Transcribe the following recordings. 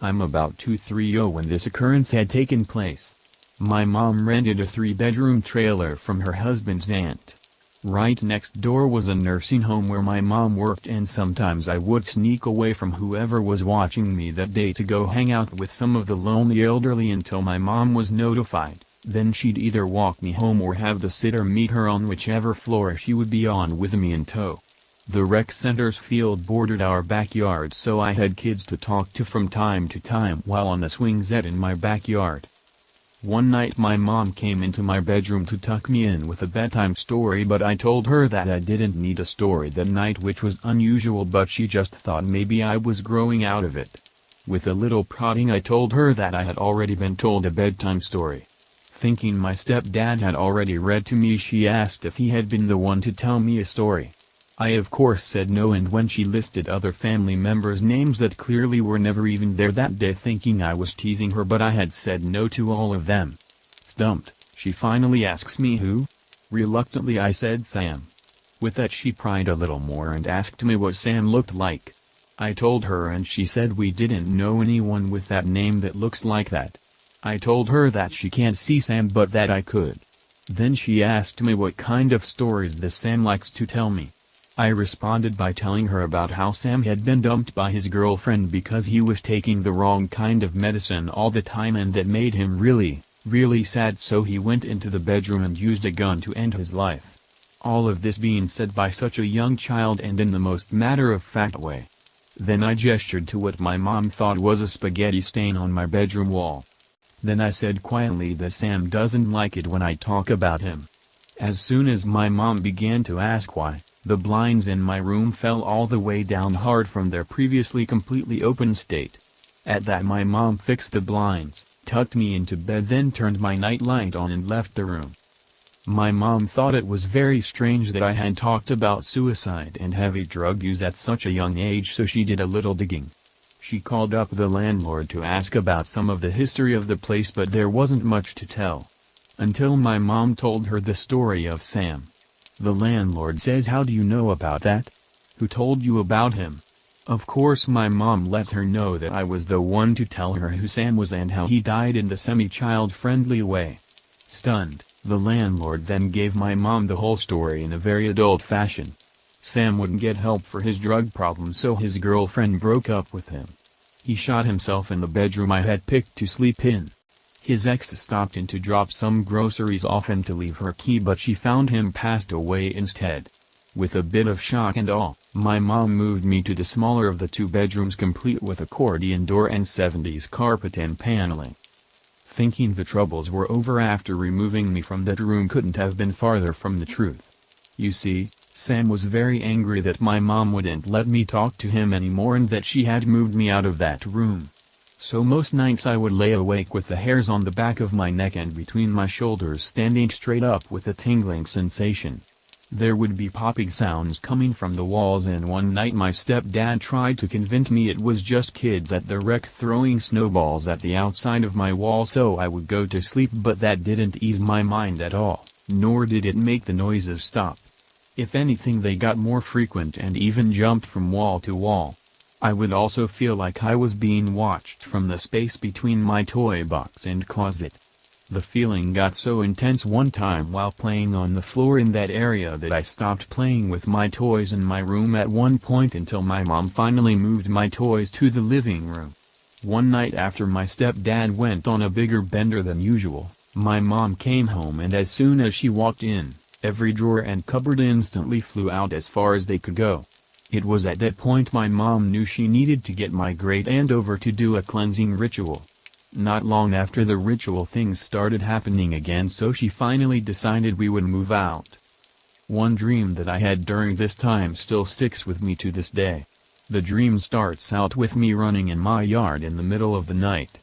I'm about 230 when this occurrence had taken place. My mom rented a 3-bedroom trailer from her husband's aunt. Right next door was a nursing home where my mom worked, and sometimes I would sneak away from whoever was watching me that day to go hang out with some of the lonely elderly until my mom was notified. Then she'd either walk me home or have the sitter meet her on whichever floor she would be on with me in tow. The rec center's field bordered our backyard, so I had kids to talk to from time to time while on the swing set in my backyard. One night my mom came into my bedroom to tuck me in with a bedtime story, but I told her that I didn't need a story that night, which was unusual, but she just thought maybe I was growing out of it. With a little prodding I told her that I had already been told a bedtime story. Thinking my stepdad had already read to me, she asked if he had been the one to tell me a story. I of course said no, and when she listed other family members' names that clearly were never even there that day, thinking I was teasing her, but I had said no to all of them. Stumped, she finally asks me who? Reluctantly I said Sam. With that she pried a little more and asked me what Sam looked like. I told her, and she said we didn't know anyone with that name that looks like that. I told her that she can't see Sam but that I could. Then she asked me what kind of stories this Sam likes to tell me. I responded by telling her about how Sam had been dumped by his girlfriend because he was taking the wrong kind of medicine all the time, and that made him really sad, so he went into the bedroom and used a gun to end his life. All of this being said by such a young child and in the most matter-of-fact way. Then I gestured to what my mom thought was a spaghetti stain on my bedroom wall. Then I said quietly that Sam doesn't like it when I talk about him. As soon as my mom began to ask why, the blinds in my room fell all the way down hard from their previously completely open state. At that my mom fixed the blinds, tucked me into bed, then turned my nightlight on and left the room. My mom thought it was very strange that I had talked about suicide and heavy drug use at such a young age, so she did a little digging. She called up the landlord to ask about some of the history of the place, but there wasn't much to tell. Until my mom told her the story of Sam. The landlord says, "How do you know about that? Who told you about him?" Of course my mom lets her know that I was the one to tell her who Sam was and how he died in the semi-child-friendly way. Stunned, the landlord then gave my mom the whole story in a very adult fashion. Sam wouldn't get help for his drug problem, so his girlfriend broke up with him. He shot himself in the bedroom I had picked to sleep in. His ex stopped in to drop some groceries off and to leave her key, but she found him passed away instead. With a bit of shock and awe, my mom moved me to the smaller of the 2 bedrooms, complete with accordion door and 70s carpet and paneling. Thinking the troubles were over after removing me from that room couldn't have been farther from the truth. You see, Sam was very angry that my mom wouldn't let me talk to him anymore and that she had moved me out of that room. So most nights I would lay awake with the hairs on the back of my neck and between my shoulders standing straight up with a tingling sensation. There would be popping sounds coming from the walls, and one night my stepdad tried to convince me it was just kids at the rec throwing snowballs at the outside of my wall so I would go to sleep, but that didn't ease my mind at all, nor did it make the noises stop. If anything, they got more frequent and even jumped from wall to wall. I would also feel like I was being watched from the space between my toy box and closet. The feeling got so intense one time while playing on the floor in that area that I stopped playing with my toys in my room at one point until my mom finally moved my toys to the living room. One night after my stepdad went on a bigger bender than usual, my mom came home, and as soon as she walked in, every drawer and cupboard instantly flew out as far as they could go. It was at that point my mom knew she needed to get my great aunt over to do a cleansing ritual. Not long after the ritual, things started happening again, so she finally decided we would move out. One dream that I had during this time still sticks with me to this day. The dream starts out with me running in my yard in the middle of the night.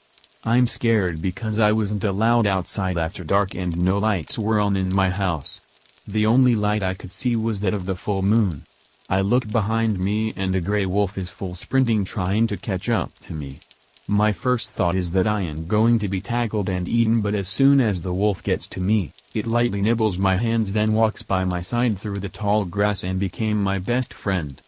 I'm scared because I wasn't allowed outside after dark and no lights were on in my house. The only light I could see was that of the full moon. I look behind me and a gray wolf is full sprinting, trying to catch up to me. My first thought is that I am going to be tackled and eaten, but as soon as the wolf gets to me, it lightly nibbles my hands, then walks by my side through the tall grass and became my best friend.